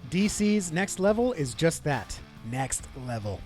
DC's Next Level is just that, next level.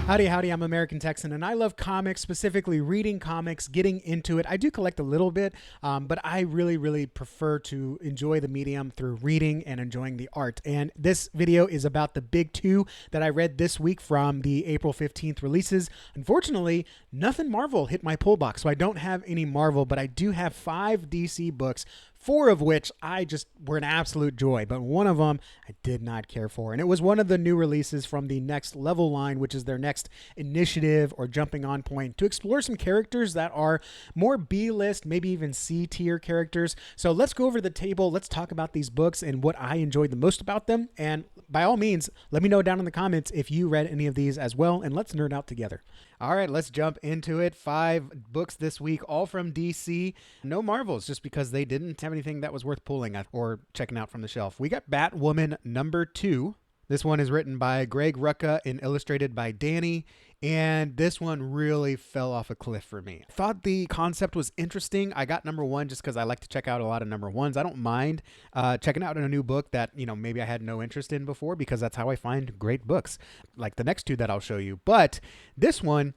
Howdy, howdy, I'm American Texan, and I love comics, specifically reading comics, getting into it. I do collect a little bit, but I really prefer to enjoy the medium through reading and enjoying the art. And this video is about the big two that I read this week from the April 15th releases. Unfortunately, nothing Marvel hit my pull box, so I don't have any Marvel, but I do have 5 DC books, 4 of which I just were an absolute joy, but one of them I did not care for. And it was one of the new releases from the Next Level line, which is their next initiative or jumping on point to explore some characters that are more B-list, maybe even C-tier characters. So let's go over the table. Let's talk about these books and what I enjoyed the most about them. And by all means, let me know down in the comments if you read any of these as well, and let's nerd out together. All right, let's jump into it. 5 books this week, all from DC. No Marvels, just because they didn't have anything that was worth pulling or checking out from the shelf. We got Batwoman #2. This one is written by Greg Rucka and illustrated by Danny. And this one really fell off a cliff for me. Thought the concept was interesting. I got #1 just because I like to check out a lot of #1s. I don't mind checking out a new book that, maybe I had no interest in before, because that's how I find great books, like the next 2 that I'll show you. But this one,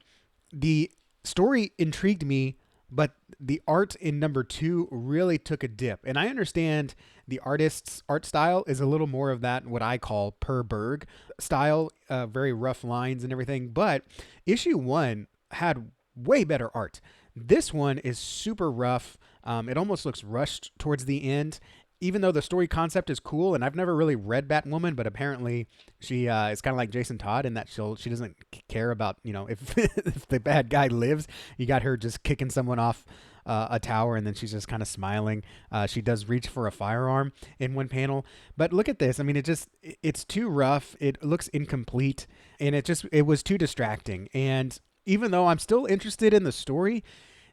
the story intrigued me, but the art in #2 really took a dip. And I understand the artist's art style is a little more of that, what I call per Berg style, very rough lines and everything. But issue 1 had way better art. This one is super rough. It almost looks rushed towards the end, even though the story concept is cool. And I've never really read Batwoman, but apparently she is kind of like Jason Todd in that she doesn't care about, if, if the bad guy lives. You got her just kicking someone off a tower, and then she's just kind of smiling. She does reach for a firearm in one panel, but look at this. I mean, it's too rough. It looks incomplete, and it was too distracting. And even though I'm still interested in the story,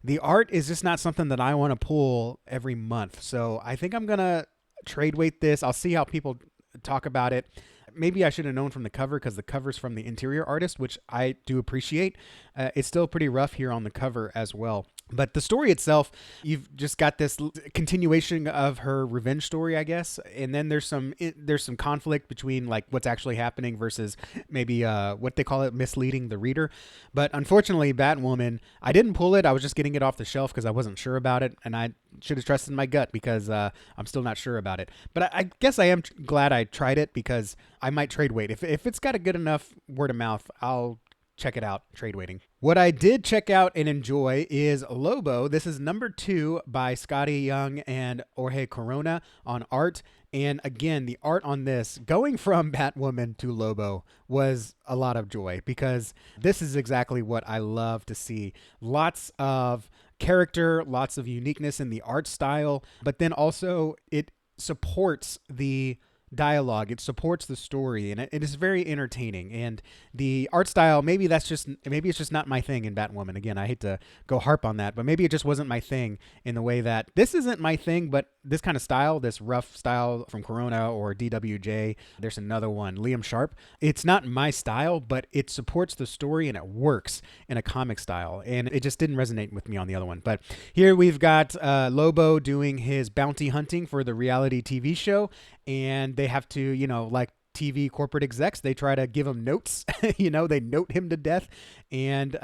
the art is just not something that I want to pull every month. So I think I'm going to trade weight this. I'll see how people talk about it. Maybe I should have known from the cover, because the cover's from the interior artist, which I do appreciate. It's still pretty rough here on the cover as well. But the story itself, you've just got this continuation of her revenge story, I guess. And then there's some conflict between like what's actually happening versus maybe what they call it, misleading the reader. But unfortunately, Batwoman, I didn't pull it. I was just getting it off the shelf because I wasn't sure about it. And I should have trusted my gut, because I'm still not sure about it. But I guess I am glad I tried it, because I might trade weight. If it's got a good enough word of mouth, I'll check it out, trade waiting. What I did check out and enjoy is Lobo. This is #2 by Scotty Young and Jorge Corona on art. And again, the art on this, going from Batwoman to Lobo, was a lot of joy, because this is exactly what I love to see. Lots of character, lots of uniqueness in the art style, but then also it supports the dialogue, it supports the story, and it is very entertaining. And the art style, maybe it's just not my thing in Batwoman. Again, I hate to go harp on that, but maybe it just wasn't my thing, in the way that this isn't my thing. But this kind of style, this rough style from Corona or DWJ, there's another one, Liam Sharp, it's not my style, but it supports the story and it works in a comic style, and it just didn't resonate with me on the other one. But here we've got Lobo doing his bounty hunting for the reality TV show, and they have to, like TV corporate execs, they try to give him notes. They note him to death. And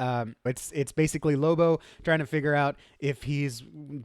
it's basically Lobo trying to figure out if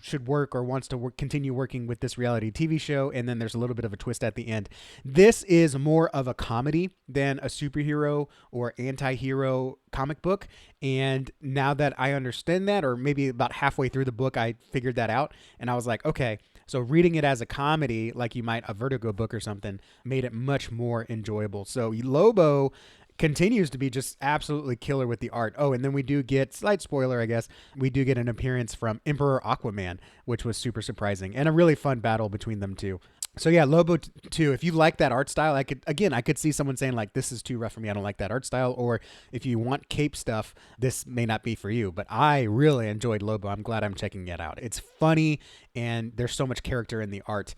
should work or wants to continue working with this reality TV show. And then there's a little bit of a twist at the end. This is more of a comedy than a superhero or anti-hero comic book. And now that I understand that, or maybe about halfway through the book, I figured that out. And I was like, okay, so reading it as a comedy, like you might a Vertigo book or something, made it much more enjoyable. So Lobo continues to be just absolutely killer with the art. Oh, and then we do get, slight spoiler, I guess, we do get an appearance from Emperor Aquaman, which was super surprising, and a really fun battle between them two. So yeah, Lobo 2, if you like that art style, I could see someone saying like, this is too rough for me, I don't like that art style. Or if you want cape stuff, this may not be for you. But I really enjoyed Lobo. I'm glad I'm checking it out. It's funny, and there's so much character in the art.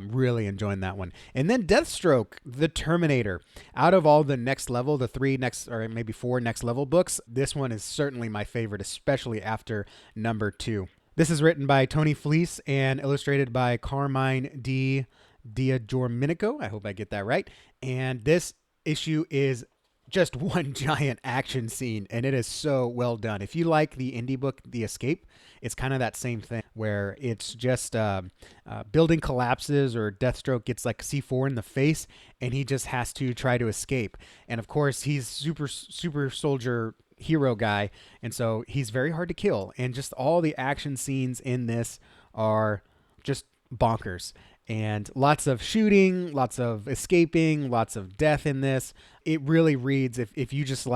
Really enjoying that one. And then Deathstroke, the Terminator. Out of all the next level, the 3 next, or maybe 4 next level books, this one is certainly my favorite, especially after number 2. This is written by Tony Fleece and illustrated by Carmine D. Diadormenico. I hope I get that right. And this issue is just one giant action scene, and it is so well done. If you like the indie book The Escape, it's kind of that same thing where it's just building collapses or Deathstroke gets like C4 in the face, and he just has to try to escape. And of course, he's super soldier hero guy, and so he's very hard to kill. And just all the action scenes in this are just bonkers. And lots of shooting, lots of escaping, lots of death in this. It really reads, if you just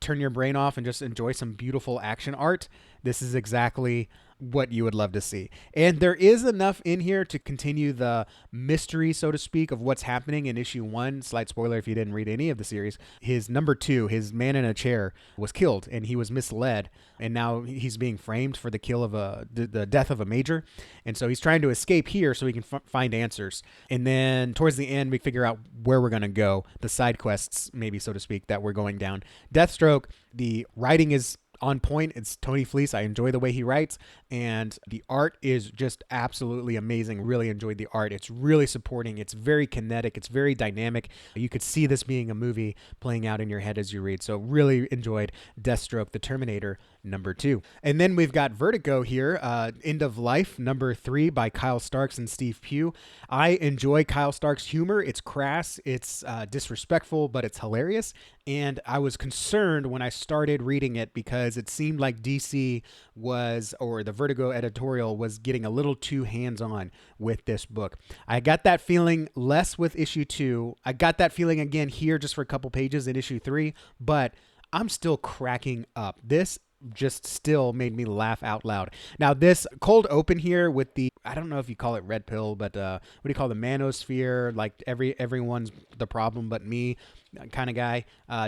turn your brain off and just enjoy some beautiful action art, this is exactly what you would love to see. And there is enough in here to continue the mystery, so to speak, of what's happening in issue 1. Slight spoiler if you didn't read any of the series. His number 2, his man in a chair, was killed, and he was misled, and now he's being framed for the kill of the death of a major. And so he's trying to escape here so he can find answers. And then towards the end, we figure out where we're going to go, the side quests, maybe, so to speak, that we're going down. Deathstroke, the writing is on point. It's Tony Fleece. I enjoy the way he writes, and the art is just absolutely amazing. Really enjoyed the art. It's really supporting. It's very kinetic. It's very dynamic. You could see this being a movie playing out in your head as you read. So really enjoyed Deathstroke, the Terminator, number 2. And then we've got Vertigo here, End of Life, number 3 by Kyle Starks and Steve Pugh. I enjoy Kyle Starks' humor. It's crass, it's disrespectful, but it's hilarious. And I was concerned when I started reading it because it seemed like DC was, or the Vertigo editorial was getting a little too hands-on with this book. I got that feeling less with issue 2. I got that feeling again here just for a couple pages in issue 3, but I'm still cracking up. This just still made me laugh out loud. Now, this cold open here with the, I don't know if you call it red pill, but what do you call the manosphere? Like everyone's the problem but me kind of guy.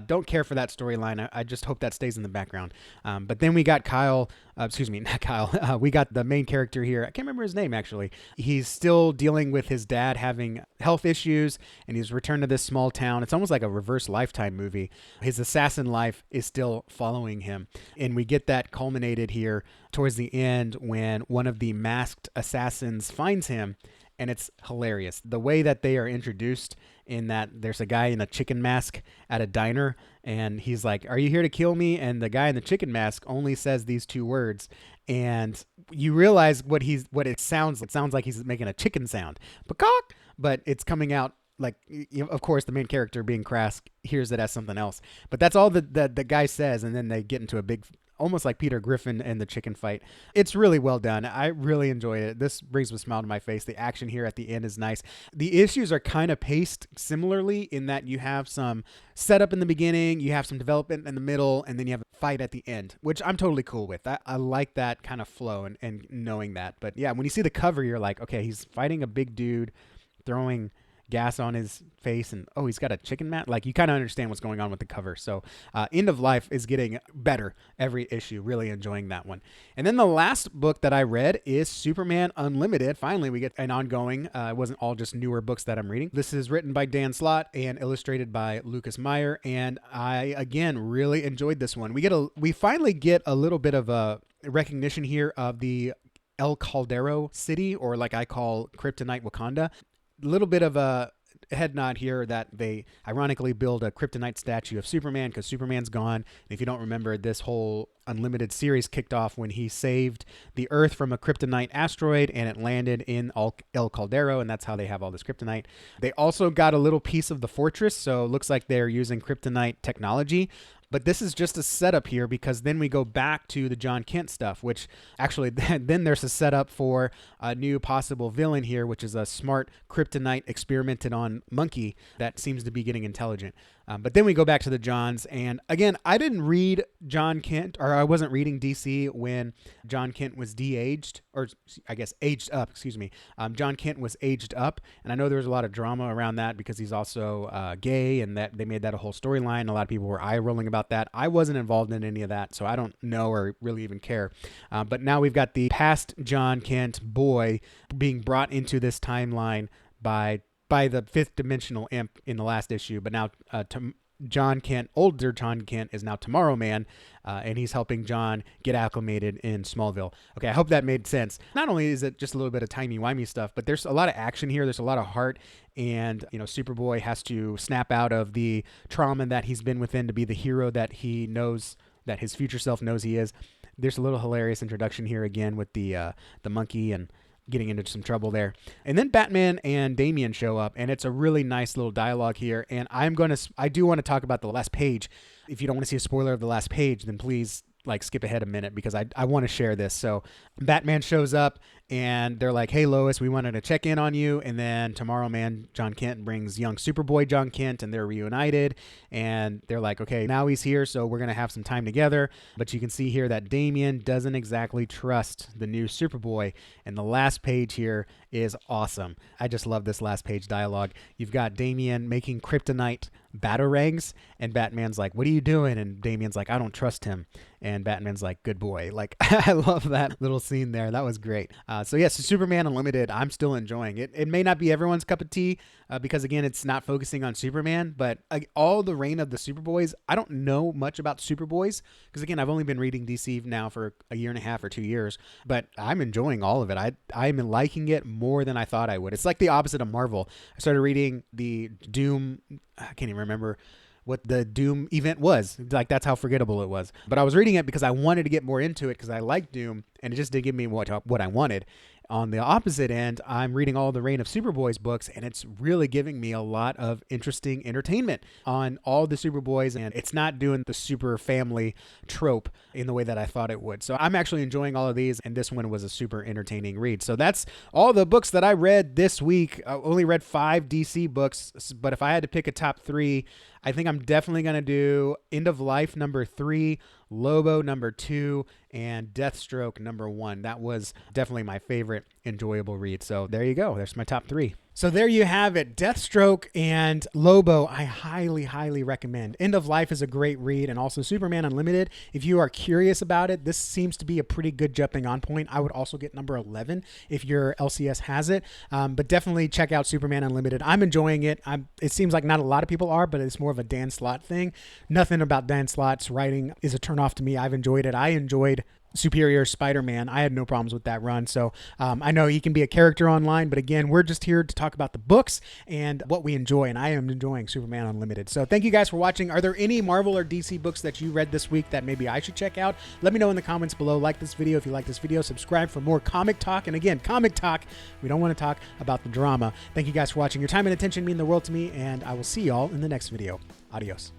Don't care for that storyline. I just hope that stays in the background. But then we got not Kyle. We got the main character here. I can't remember his name, actually. He's still dealing with his dad having health issues, and he's returned to this small town. It's almost like a reverse Lifetime movie. His assassin life is still following him. And we get that culminated here towards the end when one of the masked assassins finds him, and it's hilarious. The way that they are introduced, in that there's a guy in a chicken mask at a diner, and he's like, "Are you here to kill me?" And the guy in the chicken mask only says these 2 words, and you realize what it sounds like. It sounds like he's making a chicken sound, peacock, but it's coming out like, of course, the main character, being crass, hears it as something else. But that's all the guy says, and then they get into a big, almost like Peter Griffin and the chicken fight. It's really well done. I really enjoyed it. This brings a smile to my face. The action here at the end is nice. The issues are kind of paced similarly in that you have some setup in the beginning, you have some development in the middle, and then you have a fight at the end, which I'm totally cool with. I like that kind of flow and knowing that. But yeah, when you see the cover, you're like, okay, he's fighting a big dude, throwing gas on his face, and he's got a chicken mat. Like, you kind of understand what's going on with the cover. So End of Life is getting better every issue. Really enjoying that one. And then the last book that I read is Superman Unlimited. Finally, we get an ongoing. It wasn't all just newer books that I'm reading. This is written by Dan Slott and illustrated by Lucas Meyer, and I again really enjoyed this one. We finally get a little bit of a recognition here of the El Caldero city, or like I call Kryptonite Wakanda. Little bit of a head nod here that they ironically build a Kryptonite statue of Superman because Superman's gone. And if you don't remember, this whole Unlimited series kicked off when he saved the Earth from a Kryptonite asteroid, and it landed in El Caldero, and that's how they have all this Kryptonite. They also got a little piece of the fortress, so it looks like they're using Kryptonite technology. But this is just a setup here, because then we go back to the John Kent stuff, which actually then there's a setup for a new possible villain here, which is a smart Kryptonite experimented on monkey that seems to be getting intelligent. But then we go back to the Johns, and again, I didn't read John Kent, or I wasn't reading DC when John Kent was de-aged, or I guess aged up, excuse me. John Kent was aged up, and I know there was a lot of drama around that because he's also gay, and that they made that a whole storyline. A lot of people were eye-rolling about that. I wasn't involved in any of that, so I don't know or really even care. But now we've got the past John Kent boy being brought into this timeline by the fifth dimensional imp in the last issue, but now John Kent, older John Kent, is now Tomorrow Man, and he's helping John get acclimated in Smallville. Okay, I hope that made sense. Not only is it just a little bit of timey-wimey stuff, but there's a lot of action here. There's a lot of heart, and Superboy has to snap out of the trauma that he's been within to be the hero that he knows, that his future self knows he is. There's a little hilarious introduction here again with the monkey and getting into some trouble there. And then Batman and Damian show up, and it's a really nice little dialogue here. And I do want to talk about the last page. If you don't want to see a spoiler of the last page, then please skip ahead a minute, because I want to share this. So Batman shows up and they're like, "Hey Lois, we wanted to check in on you." And then Tomorrow Man John Kent brings young Superboy John Kent, and they're reunited, and they're like, "Okay, now he's here, so we're going to have some time together." But you can see here that Damian doesn't exactly trust the new Superboy, and the last page here is awesome. I just love this last page dialogue. You've got Damian making kryptonite batarangs, and Batman's like, "What are you doing?" And Damian's like, "I don't trust him." And Batman's like, "Good boy." I love that little scene there. That was great. So yes, Superman Unlimited, I'm still enjoying it. It may not be everyone's cup of tea, because again, it's not focusing on Superman, but all the reign of the Superboys, I don't know much about Superboys, because again, I've only been reading DC now for a year and a half or 2 years, but I'm enjoying all of it. I'm liking it more than I thought I would. It's like the opposite of Marvel. I started reading the Doom, I can't even remember what the Doom event was. That's how forgettable it was. But I was reading it because I wanted to get more into it, because I like Doom, and it just didn't give me what I wanted. On the opposite end, I'm reading all the Reign of Superboys books, and it's really giving me a lot of interesting entertainment on all the Superboys, and it's not doing the super family trope in the way that I thought it would. So I'm actually enjoying all of these, and this one was a super entertaining read. So that's all the books that I read this week. I only read 5 DC books, but if I had to pick a top 3, I think I'm definitely going to do End of Life number 3, Lobo number 2, and Deathstroke number 1. That was definitely my favorite enjoyable read. So there you go. There's my top 3. So there you have it. Deathstroke and Lobo, I highly, highly recommend. End of Life is a great read, and also Superman Unlimited. If you are curious about it, this seems to be a pretty good jumping on point. I would also get number 11 if your LCS has it, but definitely check out Superman Unlimited. I'm enjoying it. It seems like not a lot of people are, but it's more of a Dan Slott thing. Nothing about Dan Slott's writing is a turnoff to me. I've enjoyed it. I enjoyed Superior Spider-Man. I had no problems with that run. So I know he can be a character online, but again, we're just here to talk about the books and what we enjoy, and I am enjoying Superman Unlimited. So thank you guys for watching. Are there any Marvel or DC books that you read this week that maybe I should check out? Let me know in the comments below. Like this video if you like this video. Subscribe for more comic talk. And again, comic talk. We don't want to talk about the drama. Thank you guys for watching. Your time and attention mean the world to me, and I will see y'all in the next video. Adios.